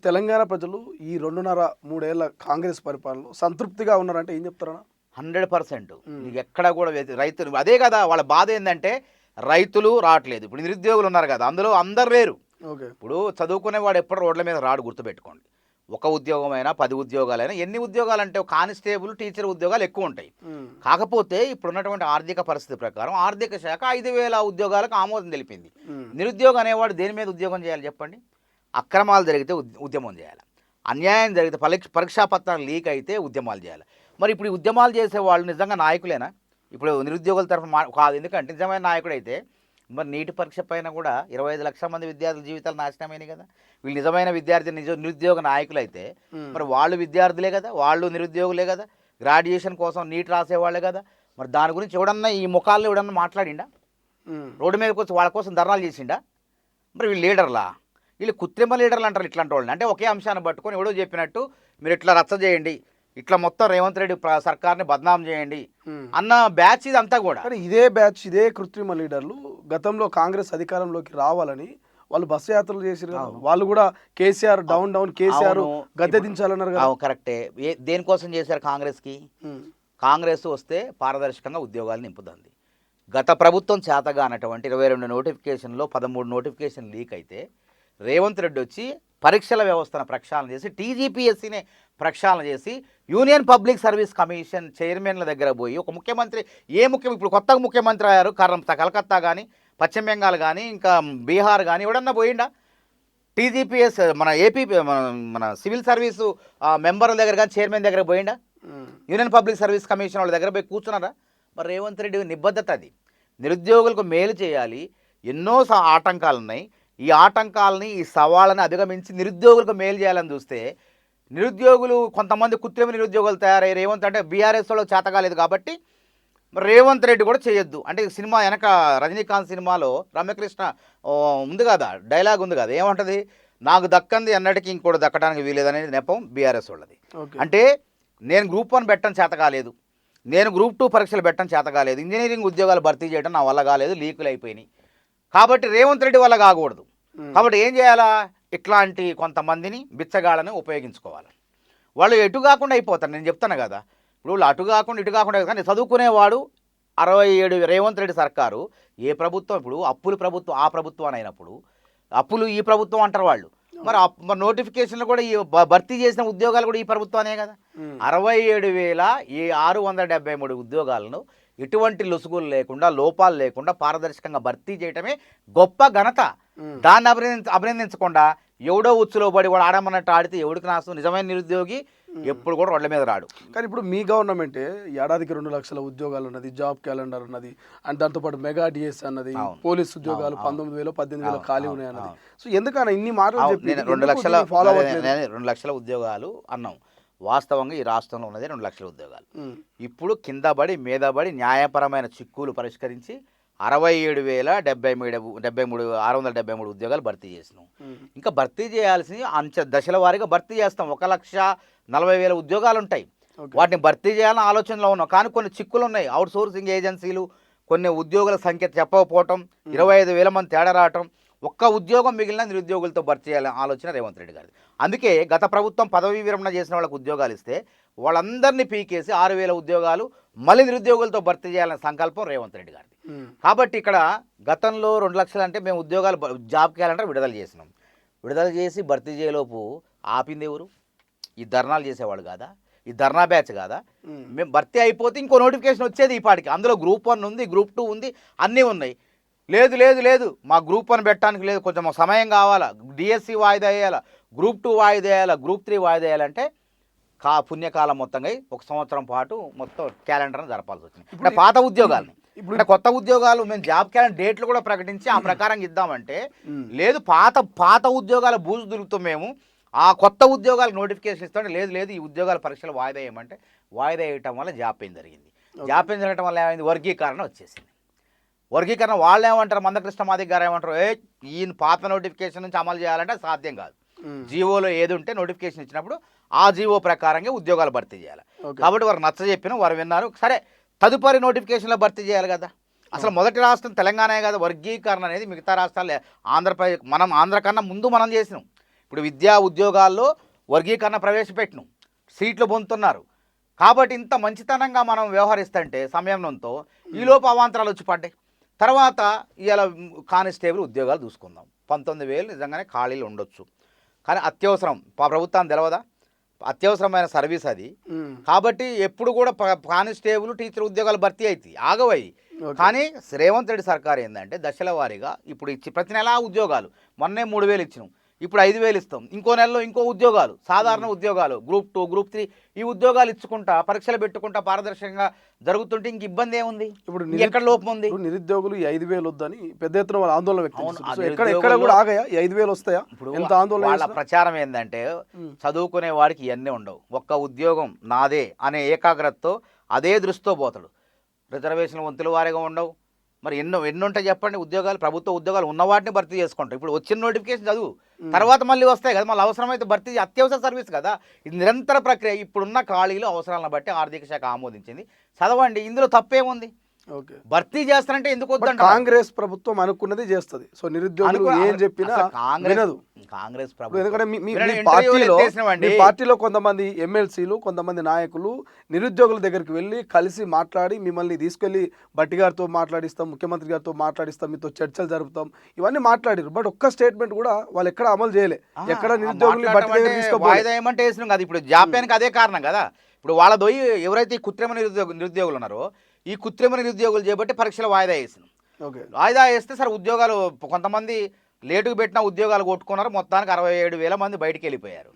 తెలంగాణ ప్రజలు ఈ 2.5 3 ఏళ్ల కాంగ్రెస్ పరిపాలనలో సంతృప్తిగా ఉన్నారంటే ఏం చెప్తారన్నా? 100% నీకు ఎక్కడ కూడా రైతులు అదే కదా వాళ్ళ బాధ ఏంటంటే రైతులు రావట్లేదు. ఇప్పుడు నిరుద్యోగులు ఉన్నారు కదా, అందులో అందరు లేరు. ఓకే. ఇప్పుడు చదువుకునేవాడు ఎప్పుడు రోడ్ల మీద రాడు, గుర్తుపెట్టుకోండి. ఒక ఉద్యోగమైనా 10 ఉద్యోగాలైనా ఎన్ని ఉద్యోగాలు అంటే కానిస్టేబుల్ టీచర్ ఉద్యోగాలు ఎక్కువ ఉంటాయి. కాకపోతే ఇప్పుడున్నటువంటి ఆర్థిక పరిస్థితి ప్రకారం ఆర్థిక శాఖ 5,000 ఉద్యోగాలకు ఆమోదం తెలిపింది. నిరుద్యోగం అనేవాడు దేని మీద ఉద్యోగం చేయాలి చెప్పండి? అక్రమాలు జరిగితే ఉద్యమం చేయాలి, అన్యాయం జరిగితే పరీక్షా పత్రాలు లీక్ అయితే ఉద్యమాలు చేయాలి. మరి ఇప్పుడు ఈ ఉద్యమాలు చేసే వాళ్ళు నిజంగా నాయకులేనా? ఇప్పుడు నిరుద్యోగుల తరఫున కాదు. ఎందుకంటే నిజమైన నాయకుడు అయితే మరి నీటి పరీక్ష పైన కూడా 25 లక్షల మంది విద్యార్థుల జీవితాలు నాశనమైనవి కదా. వీళ్ళు నిజమైన విద్యార్థి నిరుద్యోగ నాయకులు అయితే మరి వాళ్ళు విద్యార్థులే కదా, వాళ్ళు నిరుద్యోగులే కదా, గ్రాడ్యుయేషన్ కోసం నీట్ రాసేవాళ్ళే కదా. మరి దాని గురించి ఎవడన్నా ఈ ముఖాల్లో ఎవడన్నా మాట్లాడిండా? రోడ్డు మీదకి వచ్చి వాళ్ళ కోసం ధర్నాలు చేసిండా? మరి వీళ్ళు లీడర్లా? వీళ్ళు కృత్రిమ లీడర్లు అంటారు ఇట్లాంటి వాళ్ళని. అంటే ఒకే అంశాన్ని పట్టుకొని ఎవడో చెప్పినట్టు మీరు ఇట్లా రచ్చ చేయండి, ఇట్లా మొత్తం రేవంత్ రెడ్డి సర్కార్ని బద్నాం చేయండి అన్న బ్యాచ్ ఇదంతా కూడా. కానీ ఇదే బ్యాచ్, ఇదే కృత్రిమ లీడర్లు గతంలో కాంగ్రెస్ అధికారంలోకి రావాలని వాళ్ళు బస్సు యాత్రలు చేసారు కదా. వాళ్ళు కూడా కేసీఆర్ డౌన్ కేసీఆర్ గద్దె దించాలన్నారు కదా. కరెక్టే. దేనికోసం చేశారు? కాంగ్రెస్ వస్తే పారదర్శకంగా ఉద్యోగాలు నింపుతుంది. గత ప్రభుత్వం చేతగా అన్నటువంటి 22 నోటిఫికేషన్లో 13 నోటిఫికేషన్ లీక్ అయితే రేవంత్ రెడ్డి వచ్చి పరీక్షల వ్యవస్థను ప్రక్షాళన చేసి టీజీపీఎస్సీని ప్రక్షాళన చేసి యూనియన్ పబ్లిక్ సర్వీస్ కమిషన్ చైర్మన్ల దగ్గర పోయి ఒక ముఖ్యమంత్రి ఇప్పుడు కొత్తగా ముఖ్యమంత్రి అయ్యారు కలకత్తా కానీ పశ్చిమ బెంగాల్ కానీ ఇంకా బీహార్ కానీ ఎవడన్నా పోయిండా? టీజీపీఎస్ మన ఏపీ మన సివిల్ సర్వీసు మెంబర్ల దగ్గర కానీ చైర్మన్ దగ్గర పోయిండా? యూనియన్ పబ్లిక్ సర్వీస్ కమిషన్ వాళ్ళ దగ్గర పోయి కూర్చున్నారా? మరి రేవంత్ రెడ్డి నిబద్ధత అది. నిరుద్యోగులకు మేలు చేయాలి. ఎన్నో ఆటంకాలు ఉన్నాయి. ఈ ఆటంకాలని ఈ సవాళ్ళని అధిగమించి నిరుద్యోగులకు మేలు చేయాలని చూస్తే నిరుద్యోగులు కొంతమంది కృత్రిమ నిరుద్యోగులు తయారయ్యి రేవంత్ అంటే బీఆర్ఎస్ వాళ్ళు చేత కాలేదు కాబట్టి రేవంత్ రెడ్డి కూడా చేయొద్దు అంటే సినిమా వెనక రజనీకాంత్ సినిమాలో రమ్యకృష్ణ ఉంది కదా, డైలాగ్ ఉంది కదా, ఏమంటది? నాకు దక్కంది అన్నటికీ ఇంకోటి దక్కడానికి వీలేదనేది నెపం బీఆర్ఎస్ వాళ్ళది. అంటే నేను గ్రూప్ 1 పెట్టడం చేత కాలేదు, నేను గ్రూప్ 2 పరీక్షలు పెట్టడం చేత కాలేదు, ఇంజనీరింగ్ ఉద్యోగాలు భర్తీ చేయడం నా వల్ల కాలేదు, లీకులు అయిపోయినాయి కాబట్టి రేవంత్ రెడ్డి వల్ల కాకూడదు. కాబట్టి ఏం చేయాలా? ఇట్లాంటి కొంతమందిని బిచ్చగాళ్ళని ఉపయోగించుకోవాలి. వాళ్ళు ఎటు కాకుండా అయిపోతారు. నేను చెప్తాను కదా, ఇప్పుడు వాళ్ళు అటు కాకుండా ఇటు కాకుండా. కానీ చదువుకునేవాడు 67 రేవంత్ రెడ్డి సర్కారు ఏ ప్రభుత్వం? ఇప్పుడు అప్పుల ప్రభుత్వం ఆ ప్రభుత్వం అని అయినప్పుడు అప్పులు ఈ ప్రభుత్వం అంటారు వాళ్ళు. మరి నోటిఫికేషన్లు కూడా ఈ భర్తీ చేసిన ఉద్యోగాలు కూడా ఈ ప్రభుత్వానే కదా. 67,673 ఉద్యోగాలను ఎటువంటి లొసుగులు లేకుండా లోపాలు లేకుండా పారదర్శకంగా భర్తీ చేయటమే గొప్ప ఘనత. దాన్ని అభినందించకుండా ఎవడో ఉచ్చులో పడి వాడు ఆడమన్నట్టు ఆడితే ఎవడికి నాశనం? నిజమైన నిరుద్యోగి ఎప్పుడు కూడా రోడ్ల మీద రాడు. కానీ ఇప్పుడు మీ గవర్నమెంటే ఏడాదికి 2 లక్షల ఉద్యోగాలు ఉన్నది, జాబ్ క్యాలెండర్ ఉన్నది, అండ్ దాంతోపాటు మెగా డిఎస్ అన్నది, పోలీస్ ఉద్యోగాలు 19,000 18,000 ఖాళీ ఉన్నాయి అన్నది. సో ఎందుకన్నా ఇన్ని మాటలు చెప్పి 2 లక్షల ఉద్యోగాలు అన్నాం. వాస్తవంగా ఈ రాష్ట్రంలో ఉన్నది 2 లక్షల ఉద్యోగాలు. ఇప్పుడు కింద పడి మీద పడి న్యాయపరమైన చిక్కులు పరిష్కరించి 67,673 ఉద్యోగాలు భర్తీ చేసినాం. ఇంకా భర్తీ చేయాల్సి దశల వారీగా భర్తీ చేస్తాం. 1,40,000 ఉద్యోగాలు ఉంటాయి. వాటిని భర్తీ చేయాలని ఆలోచనలో ఉన్నాం. కానీ కొన్ని చిక్కులు ఉన్నాయి. అవుట్ సోర్సింగ్ ఏజెన్సీలు, కొన్ని ఉద్యోగుల సంఖ్య చెప్పకపోవటం, 25,000 మంది తేడా రావటం, ఒక్క ఉద్యోగం మిగిలిన నిరుద్యోగులతో భర్తీ చేయాలని ఆలోచన రేవంత్ రెడ్డి గారిది. అందుకే గత ప్రభుత్వం పదవీ విరమణ చేసిన వాళ్ళకి ఉద్యోగాలు ఇస్తే వాళ్ళందరినీ పీకేసి 6,000 ఉద్యోగాలు మళ్ళీ నిరుద్యోగులతో భర్తీ చేయాలనే సంకల్పం రేవంత్ రెడ్డి గారిది. కాబట్టి ఇక్కడ గతంలో 2 లక్షలు అంటే మేము ఉద్యోగాలు జాబ్ క్యాలెండర్ విడుదల చేసినాం. విడుదల చేసి భర్తీ చేయలోపు ఆపింది ఎవరు? ఈ ధర్నాలు చేసేవాళ్ళు కాదా? ఈ ధర్నా బ్యాచ్ కాదా? మేము భర్తీ అయిపోతే ఇంకో నోటిఫికేషన్ వచ్చేది ఈ పాటికి. అందులో గ్రూప్ 1 ఉంది, గ్రూప్ 2 ఉంది, అన్నీ ఉన్నాయి. లేదు మా గ్రూప్ 1 పెట్టడానికి లేదు, కొంచెం సమయం కావాలా, డిఎస్సి వాయిదా వేయాలా, గ్రూప్ 2 వాయిదా వేయాలా, గ్రూప్ 3 వాయిదా వేయాలంటే పుణ్యకాలం మొత్తంగా 1 సంవత్సరం పాటు మొత్తం క్యాలెండర్ని జరపాల్సి వచ్చింది. ఇప్పుడు పాత ఉద్యోగాలని ఇప్పుడు కొత్త ఉద్యోగాలు మేము జాబ్ క్యాలెండర్ డేట్లు కూడా ప్రకటించి ఆ ప్రకారం ఇద్దామంటే లేదు, పాత ఉద్యోగాల బూజు దులుపుతాం మేము, ఆ కొత్త ఉద్యోగాలకు నోటిఫికేషన్ ఇస్తాం. లేదు ఈ ఉద్యోగాల పరీక్షలు వాయిదా వేయమంటే వాయిదా వేయటం వల్ల జాప్యం జరిగింది. జాప్యం జరగటం వల్ల ఏమైంది? వర్గీకరణ వచ్చేసింది. వర్గీకరణ వాళ్ళు ఏమంటారు? మందకృష్ణ మాదిక్ గారు ఏమంటారు? ఈయన పాత నోటిఫికేషన్ నుంచి అమలు చేయాలంటే సాధ్యం కాదు. జీవోలో ఏది ఉంటే నోటిఫికేషన్ ఇచ్చినప్పుడు ఆ జీవో ప్రకారంగా ఉద్యోగాలు భర్తీ చేయాలి. కాబట్టి వారు నచ్చ చెప్పిన వారు విన్నారు. సరే, తదుపరి నోటిఫికేషన్లో భర్తీ చేయాలి కదా. అసలు మొదటి రాష్ట్రం తెలంగాణ కదా వర్గీకరణ అనేది. మిగతా రాష్ట్రాలు ఆంధ్రప్రదేశ్, మనం ఆంధ్ర కన్నా ముందు మనం చేసినాం. ఇప్పుడు విద్యా ఉద్యోగాల్లో వర్గీకరణ ప్రవేశపెట్టినాం, సీట్లు పొందుతున్నారు. కాబట్టి ఇంత మంచితనంగా మనం వ్యవహరిస్తుంటే సమయంతో ఈలోపు అవాంతరాలు వచ్చి పడ్డాయి. తర్వాత ఇలా కానిస్టేబుల్ ఉద్యోగాలు చూసుకుందాం, 19,000 నిజంగానే ఖాళీలు ఉండొచ్చు. కానీ అత్యవసరం, ప్రభుత్వాన్ని తెలవదా, అత్యవసరమైన సర్వీస్ అది. కాబట్టి ఎప్పుడు కూడా కానిస్టేబుల్ టీచర్ ఉద్యోగాలు భర్తీ అవుతాయి, ఆగవయి. కానీ రేవంత్ రెడ్డి సర్కార్ ఏంటంటే దశల వారీగా ఇప్పుడు ఇచ్చి ప్రతి నెలా ఉద్యోగాలు, మొన్నే 3,000 ఇచ్చినాం, ఇప్పుడు 5,000 ఇస్తాం, ఇంకో నెలలో ఇంకో ఉద్యోగాలు, సాధారణ ఉద్యోగాలు, గ్రూప్ 2 గ్రూప్ 3 ఈ ఉద్యోగాలు ఇచ్చుకుంటా పరీక్షలు పెట్టుకుంటా పారదర్శకంగా జరుగుతుంటే ఇంక ఇబ్బంది ఏముంది, ఇప్పుడు ఎక్కడ లోపం ఉంది? నిరుద్యోగులు 5,000 వద్దని పెద్ద ఎత్తున వాళ్ళ ఆందోళన వ్యక్తం ఎక్కడ కూడా ఆగాయా? 5,000 వస్తాయా? ఇప్పుడు ఎంత ఆందోళన వాళ్ళ ప్రచారం ఏంటంటే చదువుకునే వాడికి ఇవన్నీ ఉండవు, ఒక్క ఉద్యోగం నాదే అనే ఏకాగ్రతతో అదే దృష్టితో పోతాడు. రిజర్వేషన్లు వంతుల వారీగా ఉండవు. మరి ఎన్ని ఉంటాయి చెప్పండి ఉద్యోగాలు, ప్రభుత్వ ఉద్యోగాలు ఉన్న వాటిని భర్తీ చేసుకుంటాం. ఇప్పుడు వచ్చిన నోటిఫికేషన్ చదువు, తర్వాత మళ్ళీ వస్తాయి కదా, మళ్ళీ అవసరమైతే భర్తీ, అత్యవసర సర్వీస్ కదా, ఇది నిరంతర ప్రక్రియ. ఇప్పుడున్న ఖాళీలు అవసరాలను బట్టి ఆర్థిక శాఖ ఆమోదించింది, చదవండి, ఇందులో తప్పేముంది? భర్తీ చేస్తారంటే ఎందుకు వద్దంట? కాంగ్రెస్ ప్రభుత్వం అనుకున్నది చేస్తుంది. సో నిరుద్యోగులు ఏం చెప్పినా వినదు కాంగ్రెస్ పార్టీలో కొంతమంది ఎమ్మెల్సీలు, కొంతమంది నాయకులు నిరుద్యోగుల దగ్గరికి వెళ్ళి కలిసి మాట్లాడి మిమ్మల్ని తీసుకెళ్లి బట్టి గారితో మాట్లాడిస్తాం, ముఖ్యమంత్రి గారితో మాట్లాడిస్తాం, మీతో చర్చలు జరుపుతాం, ఇవన్నీ మాట్లాడారు. బట్ ఒక్క స్టేట్మెంట్ కూడా వాళ్ళు ఎక్కడ అమలు చేయలే. ఎక్కడ నిరుద్యోగులు బట్టి దగ్గర తీసుకోవాలి. ఇప్పుడు జాప్యానికి అదే కారణం కదా. ఇప్పుడు వాళ్ళ దొయ్యి ఎవరైతే కృత్రిమ నిరుద్యోగులు ఉన్నారో ఈ కృత్రిమ నిరుద్యోగులు చేపట్టి పరీక్షలు వాయిదా వేసినాం. వాయిదా వేస్తే సరే ఉద్యోగాలు కొంతమంది లేటుకు పెట్టిన ఉద్యోగాలు కొట్టుకున్నారు, మొత్తానికి 67,000 మంది బయటికి వెళ్ళిపోయారు.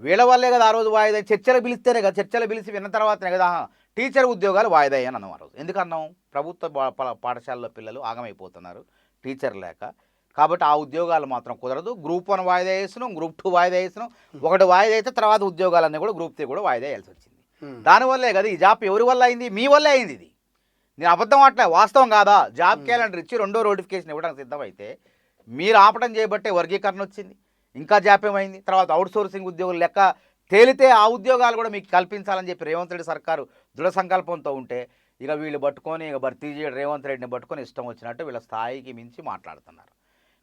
వీళ్ళ వల్లే కదా ఆ రోజు వాయిదా, చర్చలు పిలిస్తేనే కదా, చర్చలు పిలిచి విన్న తర్వాతనే కదా టీచర్ ఉద్యోగాలు వాయిదా అయ్యాను అన్నాం. ఆ రోజు ఎందుకన్నాం? ప్రభుత్వ పాఠశాలలో పిల్లలు ఆగమైపోతున్నారు టీచర్ లేక, కాబట్టి ఆ ఉద్యోగాలు మాత్రం కుదరదు. గ్రూప్ 1 వాయిదా వేసినాం, గ్రూప్ 2 వాయిదా వేసినాం, ఒకటి వాయిదా అయితే తర్వాత ఉద్యోగాలన్నీ కూడా గ్రూప్ 3 కూడా వాయిదా వేయాల్సి వచ్చింది. దానివల్లే కదా ఈ జాబ్ ఎవరి వల్ల అయింది? మీ వల్లే అయింది. ఇది నేను అబద్ధం అట్లే, వాస్తవం కాదా? జాబ్ క్యాలెండర్ ఇచ్చి 2వ నోటిఫికేషన్ ఇవ్వడానికి సిద్ధమైతే మీరు ఆపటం చేయబట్టే వర్గీకరణ వచ్చింది, ఇంకా జాప్యం అయింది. తర్వాత అవుట్సోర్సింగ్ ఉద్యోగులు లెక్క తేలితే ఆ ఉద్యోగాలు కూడా మీకు కల్పించాలని చెప్పి రేవంత్ రెడ్డి సర్కారు దృఢ సంకల్పంతో ఉంటే ఇక వీళ్ళు పట్టుకొని ఇక భర్తీ చేయడం, రేవంత్ రెడ్డిని పట్టుకొని ఇష్టం వచ్చినట్టు వీళ్ళ స్థాయికి మించి మాట్లాడుతున్నారు.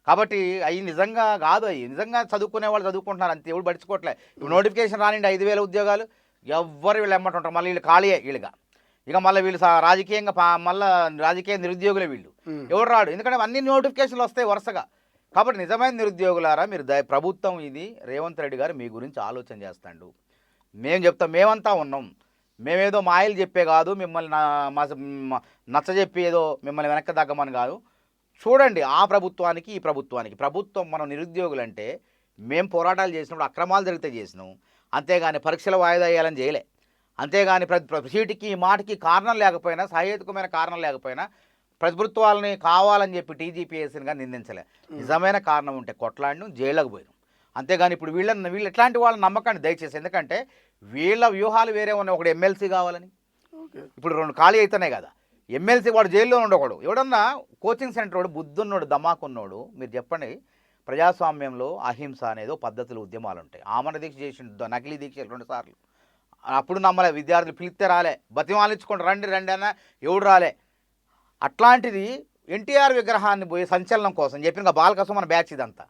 కాబట్టి అవి నిజంగా కాదు, అవి నిజంగా చదువుకునే వాళ్ళు చదువుకుంటున్నారు అంతే, ఎవరు పడుచుకోవట్లే. ఇప్పుడు నోటిఫికేషన్ రానిండి 5,000 ఉద్యోగాలు, ఎవ్వరు వీళ్ళు ఎమ్మటుంటారు, మళ్ళీ వీళ్ళు ఖాళీయే వీళ్ళుగా. ఇక మళ్ళీ వీళ్ళు రాజకీయంగా మళ్ళీ రాజకీయ నిరుద్యోగులే వీళ్ళు, ఎవరు రాడు, ఎందుకంటే అన్ని నోటిఫికేషన్లు వస్తాయి వరుసగా. కాబట్టి నిజమైన నిరుద్యోగులారా మీరు ప్రభుత్వం ఇది రేవంత్ రెడ్డి గారు మీ గురించి ఆలోచన చేస్తాడు. మేము చెప్తాం, మేమంతా ఉన్నాం, మేమేదో మాయలు చెప్పే కాదు, మిమ్మల్ని నచ్చజెప్పి ఏదో మిమ్మల్ని వెనక్కి తగ్గమని కాదు. చూడండి ఆ ప్రభుత్వానికి ఈ ప్రభుత్వానికి, ప్రభుత్వం మనం నిరుద్యోగులు అంటే మేము పోరాటాలు చేసినప్పుడు అక్రమాలు జరిగితే చేసినాం, అంతేగాని పరీక్షల వాయిదా వేయాలని చేయలే. అంతేగాని సీటుకి ఈ మాటకి కారణం లేకపోయినా, సహేతుకమైన కారణం లేకపోయినా ప్రభుత్వాలని కావాలని చెప్పి టీజీపీఎస్సీగా నిందించలే. నిజమైన కారణం ఉంటే కొట్లాడిను, జైళ్ళకు పోయినాం. అంతేగాని ఇప్పుడు వీళ్ళు ఎట్లాంటి వాళ్ళని నమ్మకండి దయచేసి, ఎందుకంటే వీళ్ళ వ్యూహాలు వేరే ఉన్నాయి. ఒకటి ఎమ్మెల్సీ కావాలని, ఇప్పుడు 2 ఖాళీ అవుతున్నాయి కదా, ఎమ్మెల్సీ వాడు జైల్లో ఉండకూడదు. ఎవడన్నా కోచింగ్ సెంటర్ వాడు బుద్ధున్నోడు దమాకున్నోడు, మీరు చెప్పండి, ప్రజాస్వామ్యంలో అహింస అనేదో పద్ధతులు ఉద్యమాలు ఉంటాయి. ఆమరణ దీక్ష చేసిండు, నకిలీ దీక్ష 2 సార్లు, అప్పుడు నమ్మలే, విద్యార్థులు పిలిస్తే రాలే, బతిమాలించుకోండి రండి రండి అన్న ఎవడు రాలే. అట్లాంటిది ఎన్టీఆర్ విగ్రహాన్ని పోయి సంచలనం కోసం చెప్పిన బాలకసం మన బ్యాచ్ ఇదంతా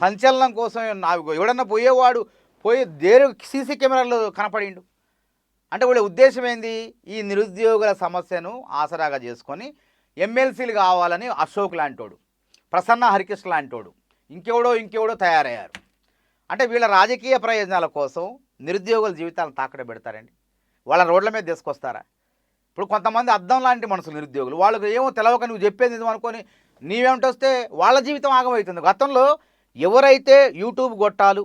సంచలనం కోసం ఎవడన్నా పోయేవాడు పోయి సీసీ కెమెరాలు కనపడిండు అంటే వాళ్ళ ఉద్దేశం ఏంది? ఈ నిరుద్యోగుల సమస్యను ఆసరాగా చేసుకొని ఎమ్మెల్సీలు కావాలని అశోక్ లాంటోడు, ప్రసన్న హరికృష్ణ లాంటోడు, ఇంకెవడో తయారయ్యారు. అంటే వీళ్ళ రాజకీయ ప్రయోజనాల కోసం నిరుద్యోగుల జీవితాలను తాకడ పెడతారండి, వాళ్ళ రోడ్ల మీద తీసుకొస్తారా? ఇప్పుడు కొంతమంది అద్దం లాంటి మనుషులు నిరుద్యోగులు, వాళ్ళకి ఏమో తెలవక నువ్వు చెప్పేది నిజం అనుకొని నీవేమిటొస్తే వాళ్ళ జీవితం ఆగమవుతుంది. గతంలో ఎవరైతే యూట్యూబ్ గొట్టాలు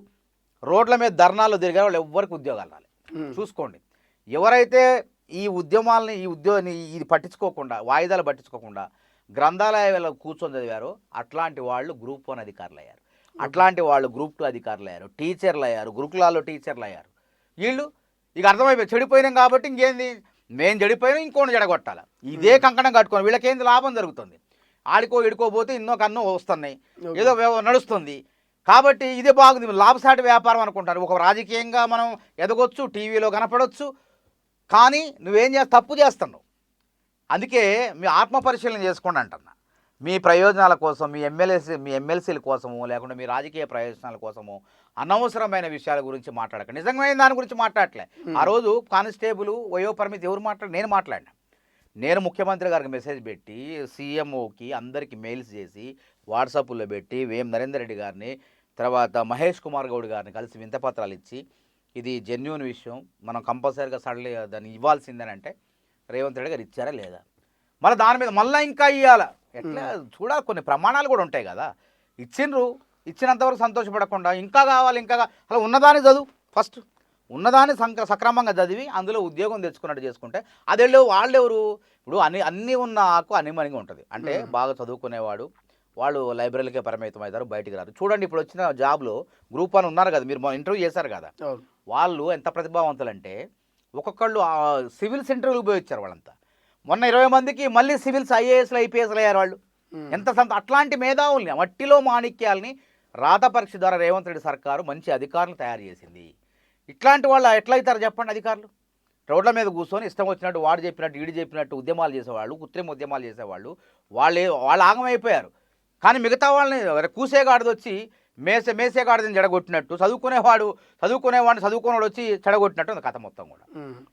రోడ్ల మీద ధర్నాలు తిరిగారో వాళ్ళు ఎవ్వరికి ఉద్యోగాలు రాలేదు. చూసుకోండి, ఎవరైతే ఈ ఉద్యమాలని ఇది పట్టించుకోకుండా, వాయిదాలు పట్టించుకోకుండా గ్రంథాలయాల్లో కూర్చొని చదివారో అట్లాంటి వాళ్ళు గ్రూప్ 1 అధికారులు అయ్యారు, అట్లాంటి వాళ్ళు గ్రూప్ 2 అధికారులు అయ్యారు, టీచర్లు అయ్యారు, గురుకులాల్లో టీచర్లు అయ్యారు. వీళ్ళు ఇక అర్థమైపోయి చెడిపోయినాం కాబట్టి ఇంకేంది, మేము చెడిపోయినా ఇంకోటి చెడగొట్టాలి, ఇదే కంకణం కట్టుకొని వీళ్ళకేంది లాభం జరుగుతుంది. ఇడుకోపోతే ఇన్నో కన్నో వస్తున్నాయి, ఏదో నడుస్తుంది. కాబట్టి ఇదే బాగుంది, లాభసాటి వ్యాపారం అనుకుంటారు. ఒక రాజకీయంగా మనం ఎదగొచ్చు, టీవీలో కనపడవచ్చు, కానీ నువ్వేం తప్పు చేస్తున్నావు. అందుకే మీ ఆత్మపరిశీలన చేసుకోండి అంటున్నా. మీ ప్రయోజనాల కోసం మీ ఎమ్మెల్సీల కోసము లేకుంటే మీ రాజకీయ ప్రయోజనాల కోసము అనవసరమైన విషయాల గురించి మాట్లాడకండి. నిజమైన దాని గురించి మాట్లాడలే. ఆ రోజు కానిస్టేబుల్ వయోపరిమితి ఎవరు నేను మాట్లాడినా. నేను ముఖ్యమంత్రి గారికి మెసేజ్ పెట్టి సీఎంఓకి అందరికి మెయిల్స్ చేసి వాట్సాప్లో పెట్టి నరేందర్ రెడ్డి గారిని తర్వాత మహేష్ కుమార్ గౌడ్ గారిని కలిసి వింతపత్రాలు ఇచ్చి ఇది జెన్యూన్ విషయం, మనం కంపల్సరీగా సడన్లీ దాన్ని ఇవ్వాల్సిందని అంటే రేవంత్ రెడ్డి గారు ఇచ్చారా లేదా? మళ్ళీ దాని మీద మళ్ళీ ఇంకా ఇవ్వాలా? ఎట్లా చూడాలి, కొన్ని ప్రమాణాలు కూడా ఉంటాయి కదా. ఇచ్చినంతవరకు సంతోషపడకుండా ఇంకా కావాలి అలా ఉన్నదాన్ని చదువు. ఫస్ట్ ఉన్నదాన్ని సక్రమంగా చదివి అందులో ఉద్యోగం తెచ్చుకున్నట్టు చేసుకుంటే వాళ్ళెవరు ఇప్పుడు అన్నీ ఉన్న ఆకు అనిమనిగా ఉంటుంది. అంటే బాగా చదువుకునేవాడు వాళ్ళు లైబ్రరీలకే పరిమితం అవుతారు, బయటికి రారు. చూడండి ఇప్పుడు వచ్చిన జాబ్లో గ్రూప్ 1 ఉన్నారు కదా, మీరు ఇంటర్వ్యూ చేశారు కదా, వాళ్ళు ఎంత ప్రతిభావంతులు అంటే ఒక్కొక్కళ్ళు సివిల్స్ ఇంటర్వ్యూలు ఉపయోగించారు వాళ్ళంతా. మొన్న 20 మందికి మళ్ళీ సివిల్స్ ఐఏఎస్లు ఐపీఎస్లు అయ్యారు వాళ్ళు. అట్లాంటి మేధావుల్ని మట్టిలో మాణిక్యాలని రాత పరీక్ష ద్వారా రేవంత్ రెడ్డి సర్కారు మంచి అధికారులు తయారు చేసింది. ఇట్లాంటి వాళ్ళు ఎట్లయితారు చెప్పండి? అధికారులు రోడ్ల మీద కూర్చొని ఇష్టం వచ్చినట్టు వాడు చెప్పినట్టు ఈడు చెప్పినట్టు ఉద్యమాలు చేసేవాళ్ళు, కృత్రిమ ఉద్యమాలు చేసేవాళ్ళు వాళ్ళు ఆగమైపోయారు. కానీ మిగతా వాళ్ళని కూసేగాడిది వచ్చి మేసేగాడిదని చెడగొట్టినట్టు చదువుకునేవాడిని చదువుకునేవాడు వచ్చి చెడగొట్టినట్టు ఉంది కథ మొత్తం కూడా.